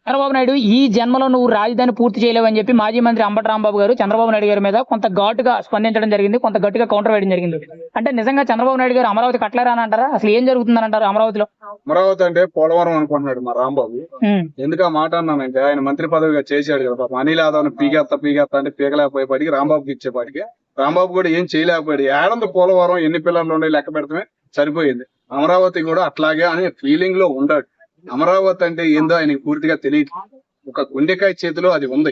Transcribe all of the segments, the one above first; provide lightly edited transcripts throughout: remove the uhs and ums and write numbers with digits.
చంద్రబాబు నాయుడు ఈ జన్మలో నువ్వు రాజధాని పూర్తి చేయలేవని చెప్పి మాజీ మంత్రి అంబటి రాంబాబు గారు చంద్రబాబు నాయుడు గారి మీద కొంత ఘాటుగా స్పందించడం జరిగింది, కొంత గట్టిగా కౌంటర్ వేయడం జరిగింది. అంటే నిజంగా చంద్రబాబు నాయుడు గారు అమరావతి కట్టలేరా అని అంటారా? అసలు ఏం జరుగుతుందని అంటారు అమరావతిలో? అమరావతి అంటే పోలవరం అనుకుంటున్నాడు మా రాంబాబు. ఎందుకు ఆ మాట అన్నానంటే ఆయన మంత్రి పదవిగా చేశాడు కదా, అనిల్ యాదవ్ పీకేస్తా అంటే పీకలేకపోయేపాటికి రాంబాబుకి ఇచ్చేపాటికి రాంబాబు కూడా ఏం చేయలేకపోయాడు. ఏడంత పోలవరం ఎన్ని పిల్లర్లు ఉండే లెక్క పెడతామే సరిపోయింది. అమరావతి కూడా అట్లాగే అనే ఫీలింగ్ లో ఉన్నాడు. అమరావతి అంటే ఏందో ఆయనకి పూర్తిగా తెలియదు. ఒక గుండెకాయ చేతిలో అది ఉంది.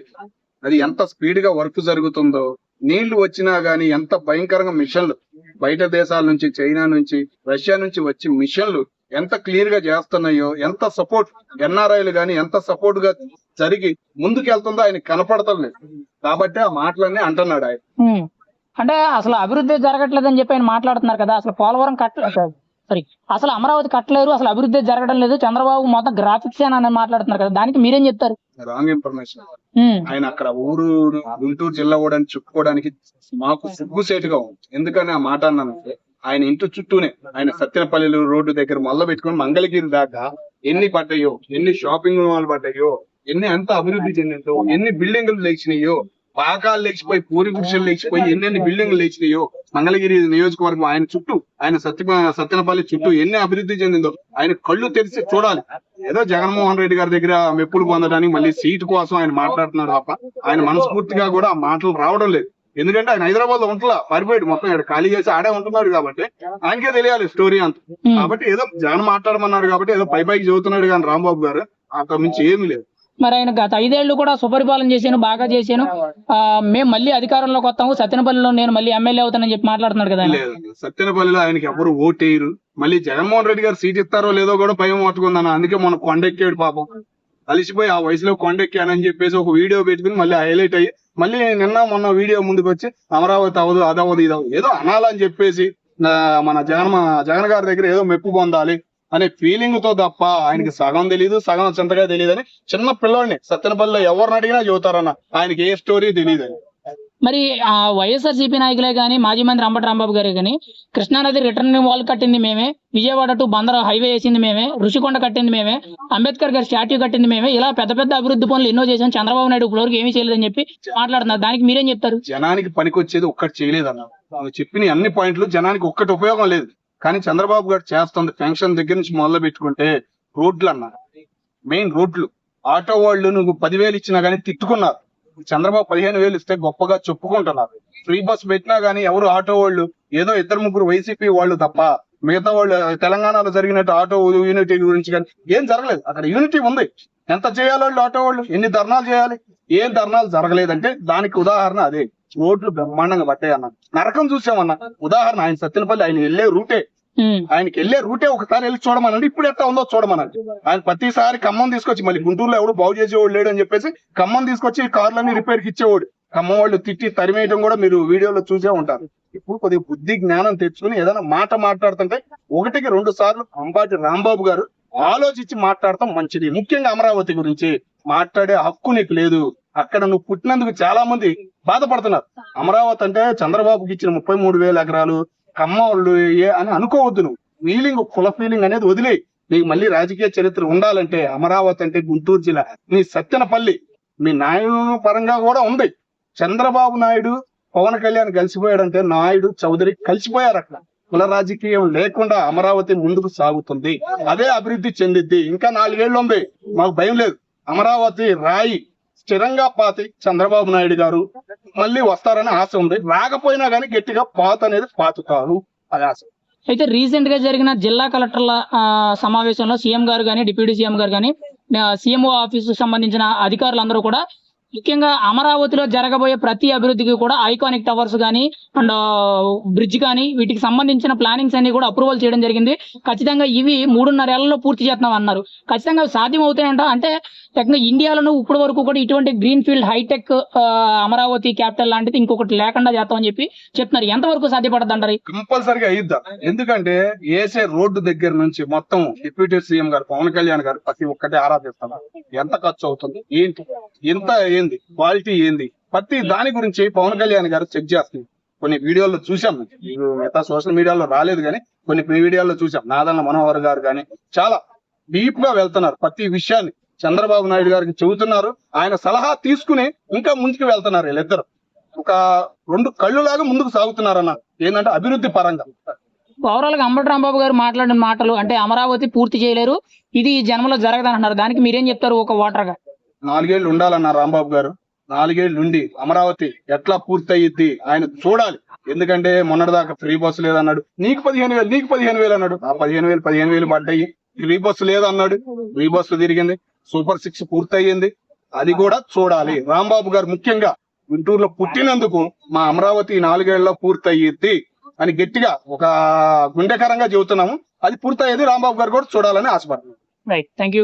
అది ఎంత స్పీడ్ గా వర్క్ జరుగుతుందో, నీళ్లు వచ్చినా గానీ ఎంత భయంకరంగా మిషన్లు బయట దేశాల నుంచి, చైనా నుంచి, రష్యా నుంచి వచ్చి మిషన్లు ఎంత క్లియర్ గా చేస్తున్నాయో, ఎంత సపోర్ట్ ఎన్ఆర్ఐలు గాని ఎంత సపోర్ట్ గా జరిగి ముందుకెళ్తుందో ఆయన కనపడతలేదు. కాబట్టి ఆ మాటలన్నీ అంటున్నాడు ఆయన. అంటే అసలు అభివృద్ధి జరగట్లేదని చెప్పి ఆయన మాట్లాడుతున్నారు కదా. అసలు పోలవరం అసలు అమరావతి కట్టలేరు, అసలు అభివృద్ధి జరగడం లేదు, చంద్రబాబు మొత్తం గ్రాఫిక్స్ అని మాట్లాడుతున్నారు కదా, దానికి మీరేం చెప్తారు? Wrong information. ఆయన అక్కడ ఊరు గుంటూరు జిల్లా కూడా చెప్పుకోవడానికి మాకు సిగ్గుసేటుగా ఉంది. ఎందుకని ఆ మాట అన్నానంటే ఆయన ఇంటి చుట్టూనే ఆయన సత్యనపల్లి రోడ్డు దగ్గర మొదలు పెట్టుకుని మంగళగిరి దాకా ఎన్ని పడ్డాయో, ఎన్ని షాపింగ్ మాల్ పడ్డాయో, ఎంత అభివృద్ధి చెందిందో, ఎన్ని బిల్డింగ్లు లేచినాయో, పాకాలు లేచిపోయి, పూరి గుడిసెలు లేచిపోయి ఎన్ని బిల్డింగ్లు లేచినాయో, మంగళగిరి నియోజకవర్గం ఆయన చుట్టూ, ఆయన సత్యనపల్లి చుట్టూ ఎన్ని అభివృద్ధి చెందిందో ఆయన కళ్ళు తెరిచి చూడాలి. ఏదో జగన్మోహన్ రెడ్డి గారి దగ్గర మెప్పులు పొందడానికి మళ్ళీ సీటు కోసం ఆయన మాట్లాడుతున్నాడు తప్ప ఆయన మనస్ఫూర్తిగా కూడా ఆ మాటలు రావడం లేదు. ఎందుకంటే ఆయన హైదరాబాద్ లో ఉంటలా పారిపోయాడు, మొత్తం ఇక్కడ ఖాళీ చేసి ఆడే ఉంటున్నాడు కాబట్టి ఆయనకే తెలియాలి స్టోరీ అంతా. కాబట్టి ఏదో జగన్ మాట్లాడమన్నాడు కాబట్టి ఏదో పైకి చదువుతున్నాడు కానీ రాంబాబు గారు అంత మించి ఏమీ లేదు. మరి ఆయన గత 5 ఏళ్లు కూడా సుపరిపాలన చేశాను, బాగా చేశాను, మేము మళ్ళీ అధికారంలోకి వస్తాము, సత్యనపల్లిలో నేను మళ్ళీ ఎమ్మెల్యే అవుతానని చెప్పి మాట్లాడుతున్నాడు కదా. సత్యనపల్లిలో ఆయనకి ఎవరు ఓటేయరు. మళ్ళీ జగన్మోహన్ రెడ్డి గారు సీట్ ఇస్తారో లేదో కూడా భయం పట్టుకుందన్న. అందుకే మొన్న కొండెక్కాడు పాపం, అలిసిపోయి ఆ వయసులో కొండెక్కానని చెప్పేసి ఒక వీడియో పెట్టుకుని మళ్ళీ హైలైట్ అయ్యి మళ్ళీ నిన్న మొన్న వీడియో ముందుకు వచ్చి అమరావతి అవ్వదు, అదవ్వదు, ఇదవ్వదు, ఏదో అనాలని చెప్పేసి మన జగన్ గారి దగ్గర ఏదో మెప్పు పొందాలి అనే ఫీలింగ్ తో తప్ప ఆయనకి సగం తెలియదు, సగం చింతగా తెలియదు అని చిన్న పిల్లోడిని సత్యనపల్లిలో ఎవరిని అడిగినా చెబుతారన్న. ఆయనకి ఏ స్టోరీ తెలియదు అని. మరి ఆ వైఎస్ఆర్సీపీ నాయకులే కానీ, మాజీ మంత్రి అంబటి రాంబాబు గారే కానీ, కృష్ణానది రిటర్న్ వాల్ కట్టింది మేమే, విజయవాడ టు బందర్ హైవే వేసింది మేమే, ఋషికొండ కట్టింది మేమే, అంబేద్కర్ గారి స్టాట్యూ కట్టింది మేమే, ఇలా పెద్ద పెద్ద అభివృద్ధి పనులు ఎన్నో చేసాం, చంద్రబాబు నాయుడు ఇప్పటివరకు ఏమీ చేయలేదని చెప్పి మాట్లాడుతున్నారు. దానికి మీరేం చెప్తారు? జనానికి పనికొచ్చేది ఒక్కటి చేయలేదన్న. చెప్పిన అన్ని పాయింట్లు జనానికి ఒక్కటి ఉపయోగం లేదు. కానీ చంద్రబాబు గారు చేస్తుంది పెన్షన్ దగ్గర నుంచి మొదలు పెట్టుకుంటే రోడ్లు అన్నారు, మెయిన్ రోడ్లు. ఆటో వాళ్ళు నువ్వు 10,000 ఇచ్చినా గానీ తిట్టుకున్నారు. చంద్రబాబు 15,000 ఇస్తే గొప్పగా చెప్పుకుంటున్నారు. ఫ్రీ బస్ పెట్టినా గానీ ఎవరు ఆటో వాళ్ళు ఏదో 2-3 వైసీపీ వాళ్ళు తప్ప మిగతా వాళ్ళు తెలంగాణలో జరిగినట్టు ఆటో యూనిటీ గురించి కానీ ఏం జరగలేదు. అక్కడ యూనిటీ ఉంది. ఎంత చేయాలి వాళ్ళు ఆటో వాళ్ళు, ఎన్ని ధర్నాలు చేయాలి, ఏం ధర్నాలు జరగలేదంటే దానికి ఉదాహరణ అదే. రోడ్లు బ్రహ్మాండంగా పట్టాయి అన్న, నరకం చూసామన్నా. ఉదాహరణ ఆయన సత్యనపల్లి ఆయన వెళ్లే రూటే, ఆయనకి వెళ్లే రూటే ఒకసారి వెళ్ళి చూడమనండి, ఇప్పుడు ఎట్లా ఉందో చూడమనండి. ఆయన ప్రతిసారి ఖమ్మం తీసుకొచ్చి, మళ్ళీ గుంటూరులో ఎవడు బాగు చేసేవాడు లేడు అని చెప్పేసి ఖమ్మం తీసుకొచ్చి కార్లన్నీ రిపేర్కి ఇచ్చేవాడు. ఖమ్మం వాళ్ళు తిట్టి తరిమేయడం కూడా మీరు వీడియోలో చూసే ఉంటారు. ఇప్పుడు కొద్దిగా బుద్ధి జ్ఞానం తెచ్చుకుని ఏదైనా మాట మాట్లాడుతుంటే 1కి 2 సార్లు అంబటి రాంబాబు గారు ఆలోచించి మాట్లాడటం మంచిది. ముఖ్యంగా అమరావతి గురించి మాట్లాడే హక్కు నీకు లేదు. అక్కడ నువ్వు పుట్టినందుకు చాలా మంది బాధపడుతున్నారు. అమరావతి అంటే చంద్రబాబుకి ఇచ్చిన 33,000 ఎకరాలు కమ్మోళ్ళు అని అనుకోవద్దు. నువ్వు ఫీలింగ్, కుల ఫీలింగ్ అనేది వదిలే. నీకు మళ్ళీ రాజకీయ చరిత్ర ఉండాలంటే అమరావతి అంటే గుంటూరు జిల్లా, నీ సత్యనపల్లి మీ నాయుడు పరంగా కూడా ఉంది. చంద్రబాబు నాయుడు పవన్ కళ్యాణ్ కలిసిపోయాడంటే నాయుడు చౌదరి కలిసిపోయారు. అక్కడ కుల రాజకీయం లేకుండా అమరావతి ముందుకు సాగుతుంది, అదే అభివృద్ధి చెందిద్ది. ఇంకా 4 ఏళ్ళు ఉంది, మాకు భయం లేదు. అమరావతి రాయి స్థిరంగా పాతి చంద్రబాబు నాయుడు గారు మళ్ళీ వస్తారని ఆశ ఉంది. రాకపోయినా కానీ గట్టిగా పాత అనేది పాతుతారు, అది ఆశ. అయితే రీసెంట్ గా జరిగిన జిల్లా కలెక్టర్ల సమావేశంలో సీఎం గారు కానీ, డిప్యూటీ సీఎం గారు కానీ, సీఎంఓ ఆఫీసు సంబంధించిన అధికారులందరూ కూడా ముఖ్యంగా అమరావతిలో జరగబోయే ప్రతి అభివృద్ధికి కూడా ఐకానిక్ టవర్స్ కానీ అండ్ బ్రిడ్జ్ కానీ వీటికి సంబంధించిన ప్లానింగ్స్ అన్ని కూడా అప్రూవల్ చేయడం జరిగింది. ఖచ్చితంగా ఇవి 3.5 ఏళ్లలో పూర్తి చేస్తున్నాం అన్నారు. ఖచ్చితంగా సాధ్యం అవుతాయంట. అంటే ఇండియాలో ఇప్పటి వరకు కూడా ఇటువంటి green field hitech Amaravati capital లాంటిది ఇంకొకటి లేకుండా చేస్తామని చెప్పి చెప్తున్నారు. ఎంతవరకు సాధ్యపడద్దు అంటారు? కంపల్సరిగా అయిద్దా. ఎందుకంటే ఏసే రోడ్డు దగ్గర నుంచి మొత్తం డిప్యూటీ సీఎం గారు పవన్ కళ్యాణ్ గారు ప్రతి ఒక్కటి ఆరాధిస్తున్నారు. ఎంత ఖర్చు అవుతుంది, ఏంటి, ఎంత ఏంది, క్వాలిటీ ఏంది, ప్రతి దాని గురించి పవన్ కళ్యాణ్ గారు చెక్ చేస్తున్నారు. కొన్ని వీడియోల్లో చూసాం, మిగతా సోషల్ మీడియాలో రాలేదు కానీ కొన్ని వీడియోల్లో చూసాం. నాదన్న మనోహర్ గారు కానీ చాలా డీప్ గా వెళ్తున్నారు ప్రతి విషయాన్ని. చంద్రబాబు నాయుడు గారికి చెబుతున్నారు. ఆయన సలహా తీసుకుని ఇంకా ముందుకు వెళ్తున్నారు. వీళ్ళిద్దరు ఒక రెండు కళ్ళులాగా ముందుకు సాగుతున్నారన్న, ఏంటంటే అభివృద్ధి పరంగా. ఓవరాల్ గా అంబటి రాంబాబు గారు మాట్లాడిన మాటలు అంటే అమరావతి పూర్తి చేయలేరు, ఇది ఈ జన్మలో జరగదంటున్నారు. దానికి మీరేం చెప్తారు ఒక ఓటర్ గా? 4 ఏళ్ళు ఉండాలన్నారు రాంబాబు గారు. 4 ఏళ్ళు ఉండి అమరావతి ఎట్లా పూర్తయిద్ది ఆయన చూడాలి. ఎందుకంటే మొన్నటిదాకా ఫ్రీ బస్సు లేదన్నాడు, నీకు 15,000 నీకు 15,000 అన్నాడు. ఆ 15,000 పడ్డాయి. ఫ్రీ బస్సు లేదన్నాడు, ఫ్రీ బస్సు తిరిగింది. సూపర్ 6 పూర్తయింది, అది కూడా చూడాలి. రాంబాబు గారు ముఖ్యంగా గుంటూరులో పుట్టినందుకు మా అమరావతి 4 ఏళ్లలో పూర్తయిద్ది అని గట్టిగా ఒక గుండెకరంగా చెబుతున్నాము. అది పూర్తయ్యేది రాంబాబు గారు కూడా చూడాలని ఆశపడుతున్నాం. Right, thank you.